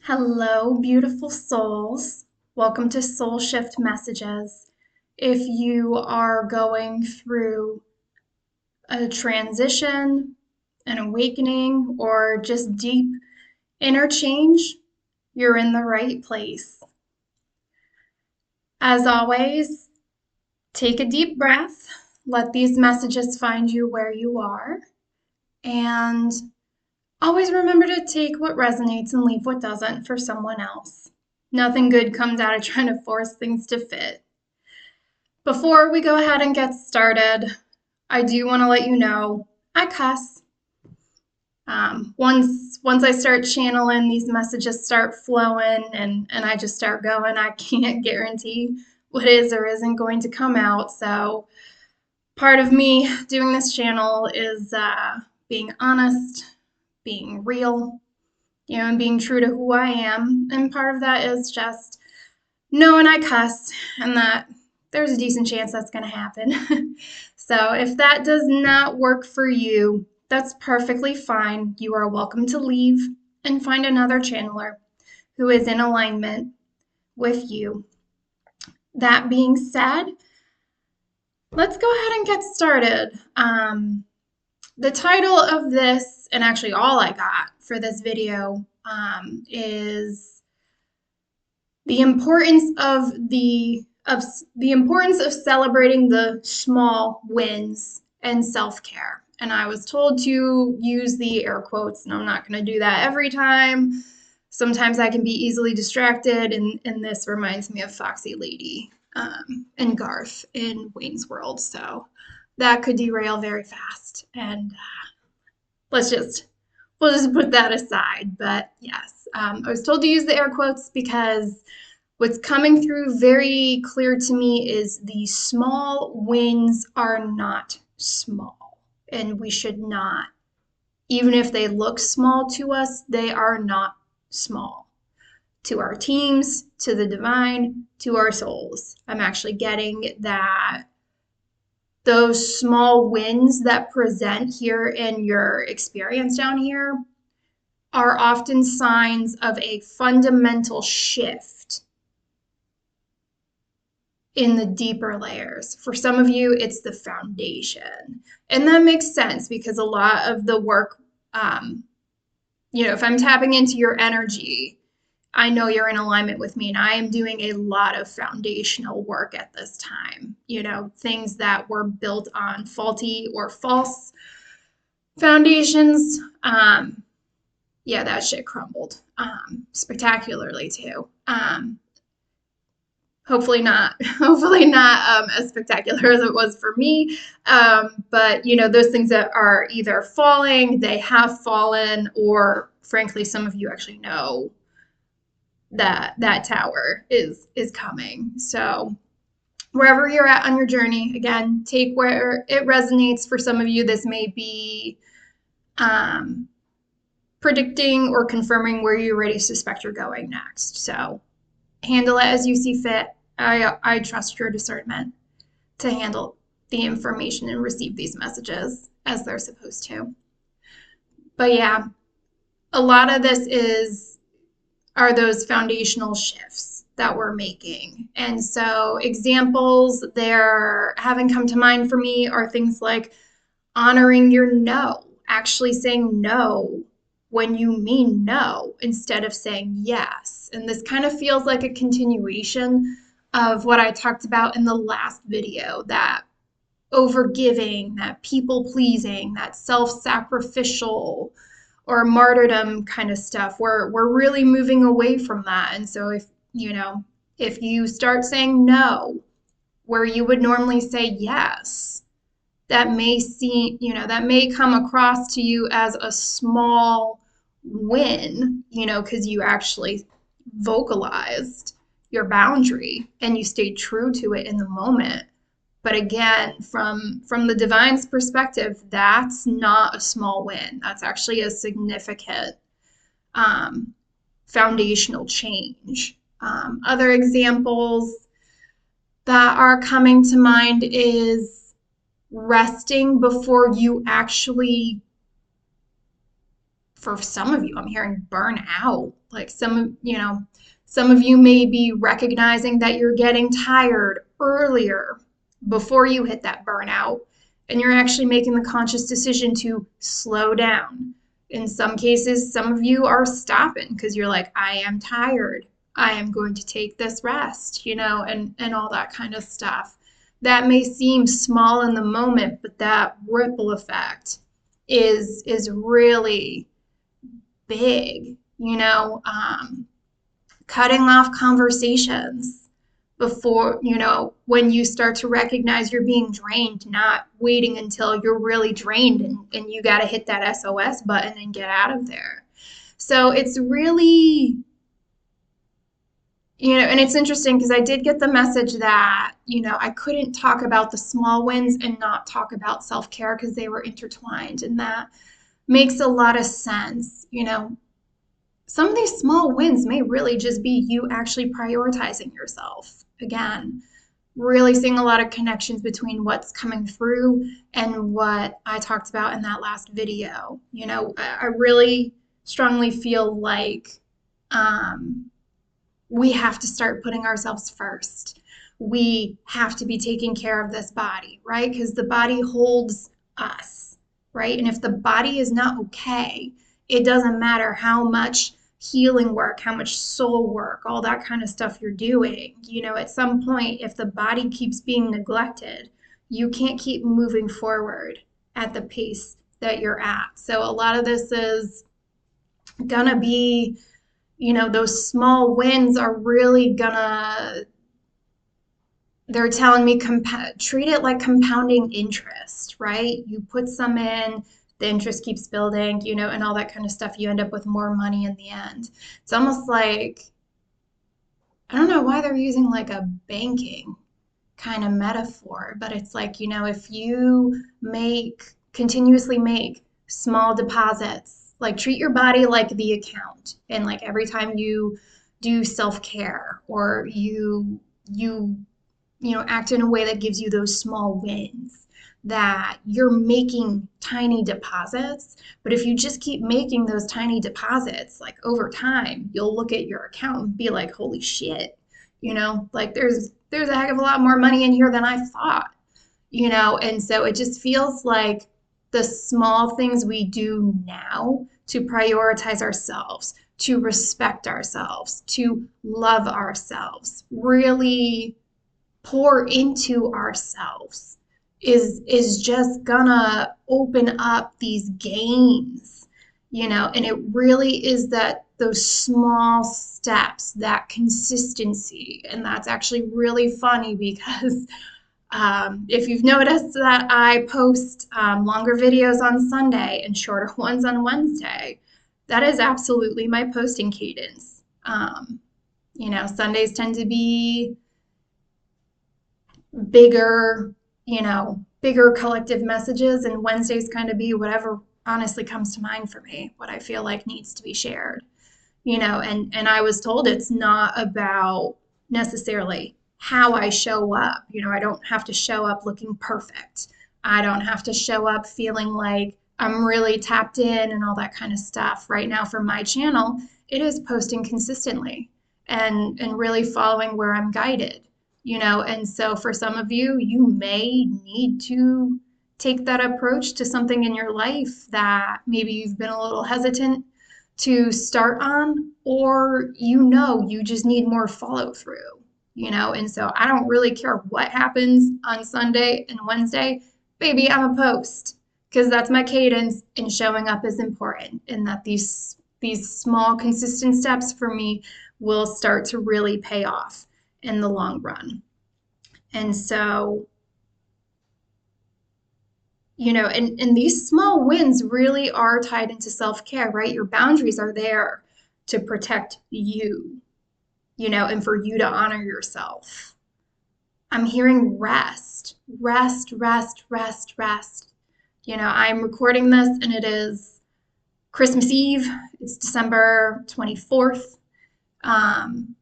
Hello, beautiful souls. Welcome to Soul Shift Messages. If you are going through a transition, an awakening, or just deep interchange, you're in the right place. As always, take a deep breath, let these messages find you where you are, and always remember to take what resonates and leave what doesn't for someone else. Nothing good comes out of trying to force things to fit. Before we go ahead and get started, I do want to let you know I cuss. Once I start channeling, these messages start flowing and I just start going. I can't guarantee what is or isn't going to come out. So part of me doing this channel is being honest, being real, and being true to who I am. And part of that is just knowing I cuss and that there's a decent chance that's going to happen. So if that does not work for you, that's perfectly fine. You are welcome to leave and find another channeler who is in alignment with you. That being said, let's go ahead and get started. The title of this, and actually all I got for this video, is the importance of celebrating the small wins and self-care. And I was told to use the air quotes, and I'm not going to do that every time. Sometimes I can be easily distracted, and this reminds me of Foxy Lady and Garth in Wayne's World. So that could derail very fast. And we'll just put that aside. But yes, I was told to use the air quotes because what's coming through very clear to me is the small wins are not small, and we should not, even if they look small to us, they are not small to our teams, to the divine, to our souls. I'm actually getting that those small wins that present here in your experience down here are often signs of a fundamental shift in the deeper layers. For some of you, it's the foundation. And that makes sense because a lot of the work, if I'm tapping into your energy, I know you're in alignment with me, and I am doing a lot of foundational work at this time. Things that were built on faulty or false foundations. That shit crumbled spectacularly too. Hopefully not as spectacular as it was for me. But those things that are either falling, they have fallen, or frankly, some of you actually know that tower is coming. So wherever you're at on your journey, again, take where it resonates. For some of you, this may be predicting or confirming where you already suspect you're going next. So handle it as you see fit. I trust your discernment to handle the information and receive these messages as they're supposed to. But yeah, a lot of this are those foundational shifts that we're making. And so examples there having come to mind for me are things like honoring your no, actually saying no when you mean no instead of saying yes. And this kind of feels like a continuation of what I talked about in the last video, that overgiving, that people pleasing, that self-sacrificial or martyrdom kind of stuff. We're really moving away from that. And so if you start saying no where you would normally say yes, that may come across to you as a small win, because you actually vocalized your boundary and you stayed true to it in the moment. But again, from the divine's perspective, that's not a small win. That's actually a significant foundational change. Other examples that are coming to mind is resting before you actually for some of you, I'm hearing burnout. Like some of you may be recognizing that you're getting tired earlier before you hit that burnout, and you're actually making the conscious decision to slow down. In some cases, some of you are stopping because you're like, I am tired. I am going to take this rest, and all that kind of stuff. That may seem small in the moment, but that ripple effect is really big, cutting off conversations before, when you start to recognize you're being drained, not waiting until you're really drained and you got to hit that SOS button and get out of there. So it's really, and it's interesting because I did get the message that, I couldn't talk about the small wins and not talk about self-care because they were intertwined. And that makes a lot of sense. Some of these small wins may really just be you actually prioritizing yourself. Again, really seeing a lot of connections between what's coming through and what I talked about in that last video. I really strongly feel like we have to start putting ourselves first. We have to be taking care of this body, right? Because the body holds us, right? And if the body is not okay, it doesn't matter how much healing work, how much soul work, all that kind of stuff you're doing. At some point, if the body keeps being neglected, you can't keep moving forward at the pace that you're at. So a lot of this is gonna be, those small wins are really they're telling me treat it like compounding interest, right? You put some in, the interest keeps building, and all that kind of stuff. You end up with more money in the end. It's almost like, I don't know why they're using like a banking kind of metaphor, but it's like, if you continuously make small deposits, like treat your body like the account, and like every time you do self-care or you act in a way that gives you those small wins, that you're making tiny deposits. But if you just keep making those tiny deposits, like over time, you'll look at your account and be like, holy shit, like there's a heck of a lot more money in here than I thought, and so it just feels like the small things we do now to prioritize ourselves, to respect ourselves, to love ourselves, really pour into ourselves is just gonna open up these gains, and it really is that those small steps, that consistency. And that's actually really funny because if you've noticed that I post longer videos on Sunday and shorter ones on Wednesday, that is absolutely my posting cadence. Sundays tend to be bigger, bigger collective messages, and Wednesdays kind of be whatever honestly comes to mind for me, what I feel like needs to be shared, and I was told it's not about necessarily how I show up. I don't have to show up looking perfect. I don't have to show up feeling like I'm really tapped in and all that kind of stuff. Right now for my channel, it is posting consistently and really following where I'm guided. And so for some of you, you may need to take that approach to something in your life that maybe you've been a little hesitant to start on, or you just need more follow through, and so I don't really care what happens on Sunday and Wednesday. Baby, I'm a post, because that's my cadence, and showing up is important, and that these small consistent steps for me will start to really pay off in the long run. And so, and these small wins really are tied into self-care, right? Your boundaries are there to protect you, and for you to honor yourself. I'm hearing rest, rest, rest, rest, rest. I'm recording this and it is Christmas Eve. It's December 24th. And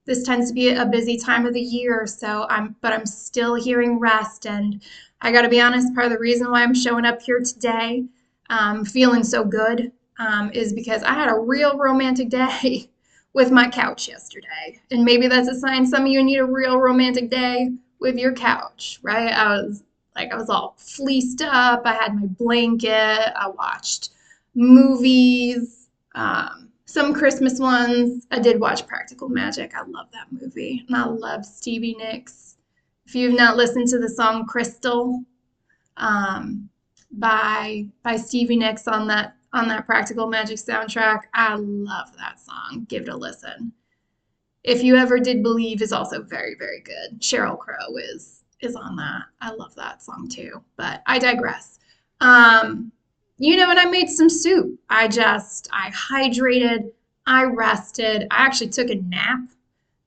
this tends to be a busy time of the year, but I'm still hearing rest, and I got to be honest, part of the reason why I'm showing up here today, feeling so good, is because I had a real romantic day with my couch yesterday. And maybe that's a sign some of you need a real romantic day with your couch, right? I was all fleeced up. I had my blanket. I watched movies, some Christmas ones. I did watch Practical Magic. I love that movie. And I love Stevie Nicks. If you've not listened to the song Crystal, um, by Stevie Nicks on that Practical Magic soundtrack, I love that song. Give it a listen. If You Ever Did Believe is also very, very good. Sheryl Crow is on that. I love that song too. But I digress. Um, and I made some soup. I hydrated, I rested. I actually took a nap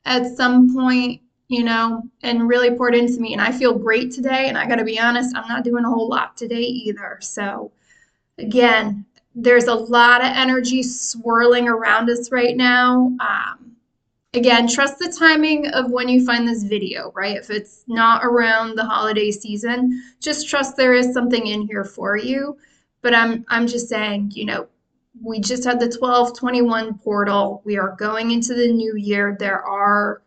at some point, and really poured into me. And I feel great today. And I got to be honest, I'm not doing a whole lot today either. So, again, there's a lot of energy swirling around us right now. Again, trust the timing of when you find this video, right? If it's not around the holiday season, just trust there is something in here for you. But I'm just saying, we just had the 12/21 portal. We are going into the new year. There are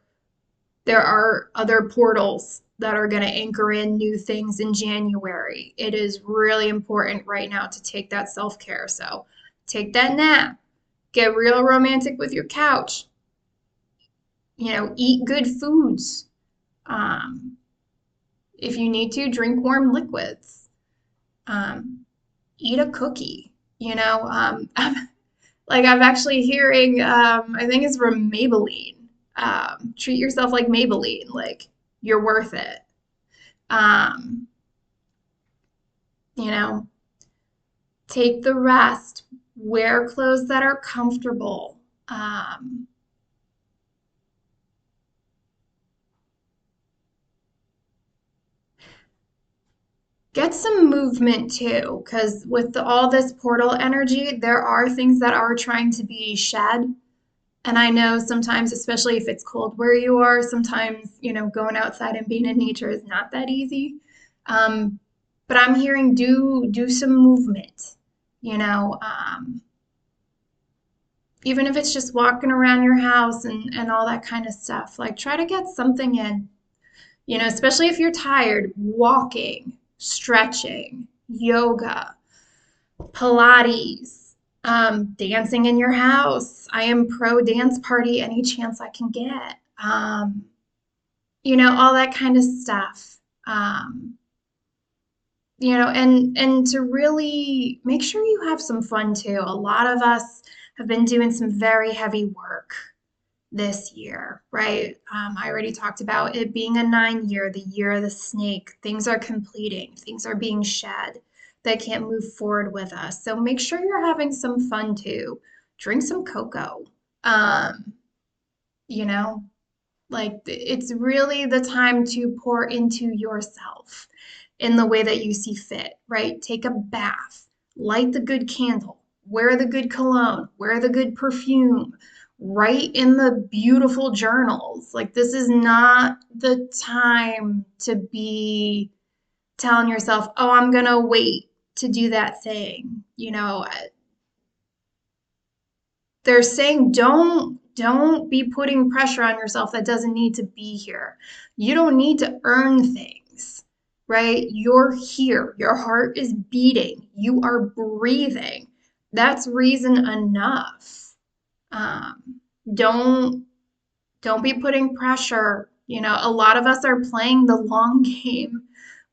other portals that are going to anchor in new things in January. It is really important right now to take that self-care. So take that nap, get real romantic with your couch, eat good foods. Um, if you need to, drink warm liquids. Eat a cookie. I'm actually hearing, I think it's from Maybelline. Treat yourself like Maybelline, like you're worth it. Um, you know, Take the rest, wear clothes that are comfortable. Get some movement too, because with all this portal energy, there are things that are trying to be shed. And I know sometimes, especially if it's cold where you are, sometimes, going outside and being in nature is not that easy. Um, but I'm hearing do some movement, you know, um, even if it's just walking around your house and all that kind of stuff. Like try to get something in, especially if you're tired, walking, stretching, yoga, Pilates, dancing in your house. I am pro dance party any chance I can get. All that kind of stuff. Um, and to really make sure you have some fun too. A lot of us have been doing some very heavy work this year, right? I already talked about it being a 9 year, the year of the snake. Things are completing, things are being shed that can't move forward with us. So make sure you're having some fun too. Drink some cocoa. Um, you know, it's really the time to pour into yourself in the way that you see fit, right? Take a bath, light the good candle, wear the good cologne, wear the good perfume, write in the beautiful journals. Like, this is not the time to be telling yourself, oh, I'm going to wait to do that thing. They're saying don't be putting pressure on yourself that doesn't need to be here. You don't need to earn things, right? You're here. Your heart is beating. You are breathing. That's reason enough. Um, don't don't be putting pressure. A lot of us are playing the long game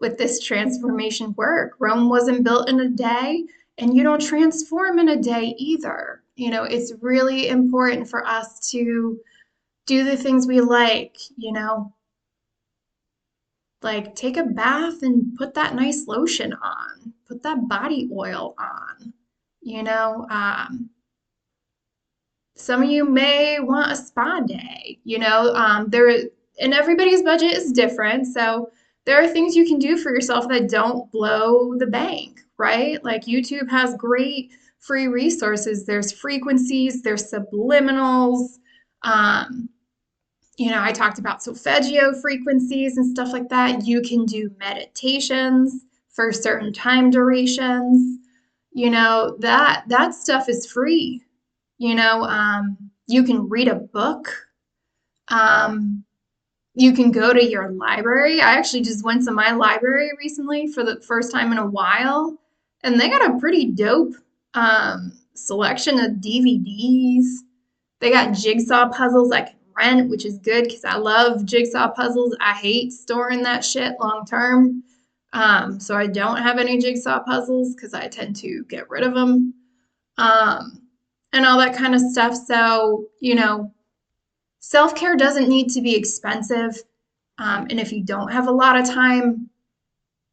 with this transformation work. Rome wasn't built in a day, and you don't transform in a day either. It's really important for us to do the things we like take a bath and put that nice lotion on, put that body oil on. You know, um, some of you may want a spa day, and everybody's budget is different. So there are things you can do for yourself that don't blow the bank, right? Like YouTube has great free resources. There's frequencies, there's subliminals. Um, I talked about solfeggio frequencies and stuff like that. You can do meditations for certain time durations. That stuff is free. You can read a book. Um, you can go to your library. I actually just went to my library recently for the first time in a while, and they got a pretty dope selection of DVDs. They got jigsaw puzzles I can rent, which is good because I love jigsaw puzzles. I hate storing that shit long term. So I don't have any jigsaw puzzles because I tend to get rid of them, um, and all that kind of stuff. So, self care doesn't need to be expensive. And if you don't have a lot of time,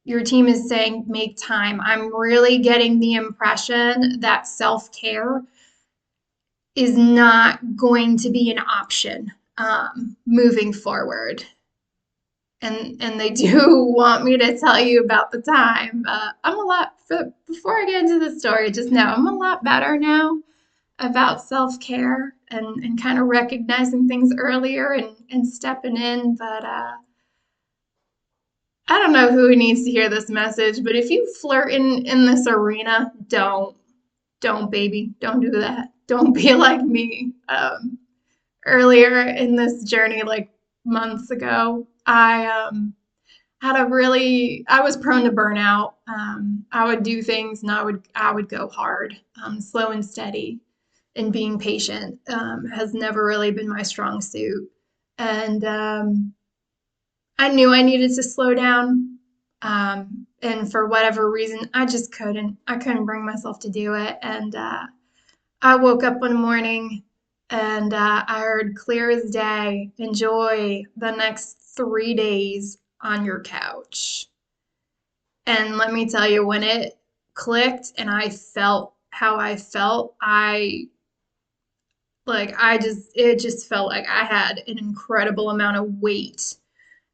your team is saying make time. I'm really getting the impression that self care is not going to be an option moving forward. And they do want me to tell you about the time. Before I get into the story, just know I'm a lot better now about self care and kind of recognizing things earlier and stepping in. But I don't know who needs to hear this message, but if you flirt in this arena, don't, baby, don't do that. Don't be like me. Earlier in this journey, like months ago, I was prone to burnout. I would do things and I would go hard, slow and steady, and being patient has never really been my strong suit. And I knew I needed to slow down. And for whatever reason, I just couldn't. I couldn't bring myself to do it. And I woke up one morning and I heard clear as day, enjoy the next 3 days on your couch. And let me tell you, when it clicked and I felt how I felt, it just felt like I had an incredible amount of weight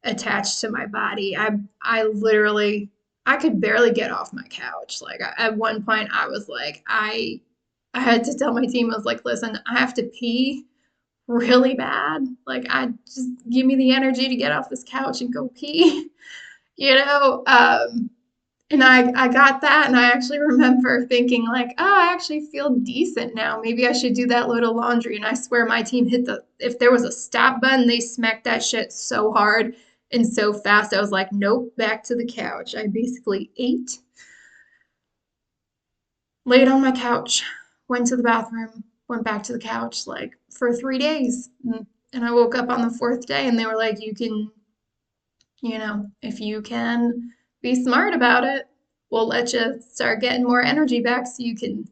attached to my body. I literally, I could barely get off my couch. Like at one point I was like, I had to tell my team, I was like, listen, I have to pee really bad. Like I just give me the energy to get off this couch and go pee, you know? And I got that, and I actually remember thinking like, oh, I actually feel decent now. Maybe I should do that load of laundry. And I swear my team if there was a stop button, they smacked that shit so hard and so fast. I was like, nope, back to the couch. I basically ate, laid on my couch, went to the bathroom, went back to the couch like for 3 days. And I woke up on the fourth day and they were like, if you can be smart about it, we'll let you start getting more energy back so you can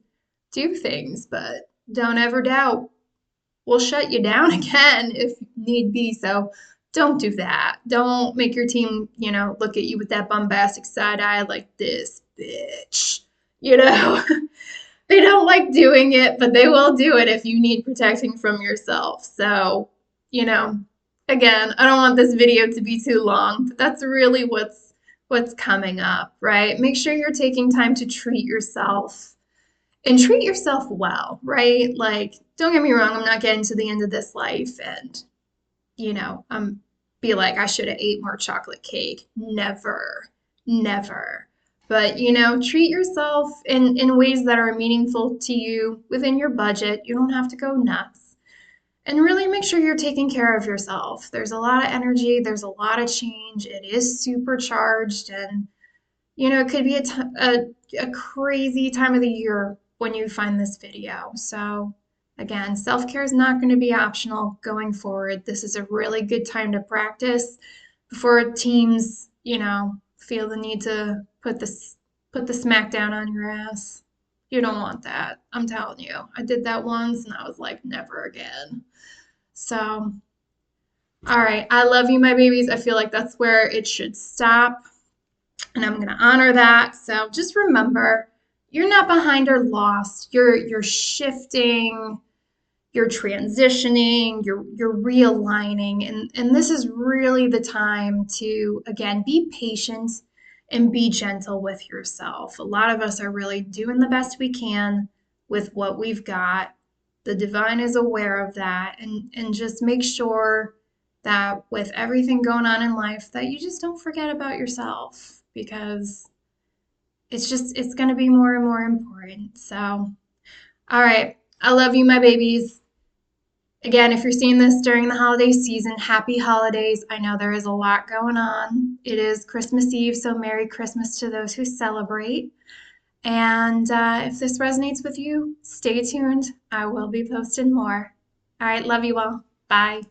do things. But don't ever doubt. We'll shut you down again if need be. So don't do that. Don't make your team, look at you with that bombastic side eye like this bitch. You know, they don't like doing it, but they will do it if you need protecting from yourself. So, you know, again, I don't want this video to be too long, but that's really what's coming up, right? Make sure you're taking time to treat yourself and treat yourself well, right? Like, don't get me wrong, I'm not getting to the end of this life and, be like, I should have ate more chocolate cake. Never, never. But, treat yourself in ways that are meaningful to you within your budget. You don't have to go nuts. And really make sure you're taking care of yourself. There's a lot of energy, there's a lot of change. It is supercharged, and it could be a crazy time of the year when you find this video. So, again, self care is not going to be optional going forward. This is a really good time to practice before teams, feel the need to put the smack down on your ass. You don't want that. I'm telling you. I did that once and I was like, never again. So, all right. I love you, my babies. I feel like that's where it should stop. And I'm going to honor that. So just remember, you're not behind or lost. You're shifting, you're transitioning, you're realigning. And this is really the time to, again, be patient and be gentle with yourself. A lot of us are really doing the best we can with what we've got. The divine is aware of that. And just make sure that with everything going on in life, that you just don't forget about yourself, because it's going to be more and more important. So, all right. I love you, my babies. Again, if you're seeing this during the holiday season, happy holidays. I know there is a lot going on. It is Christmas Eve, so Merry Christmas to those who celebrate. And if this resonates with you, stay tuned. I will be posting more. All right, love you all. Bye.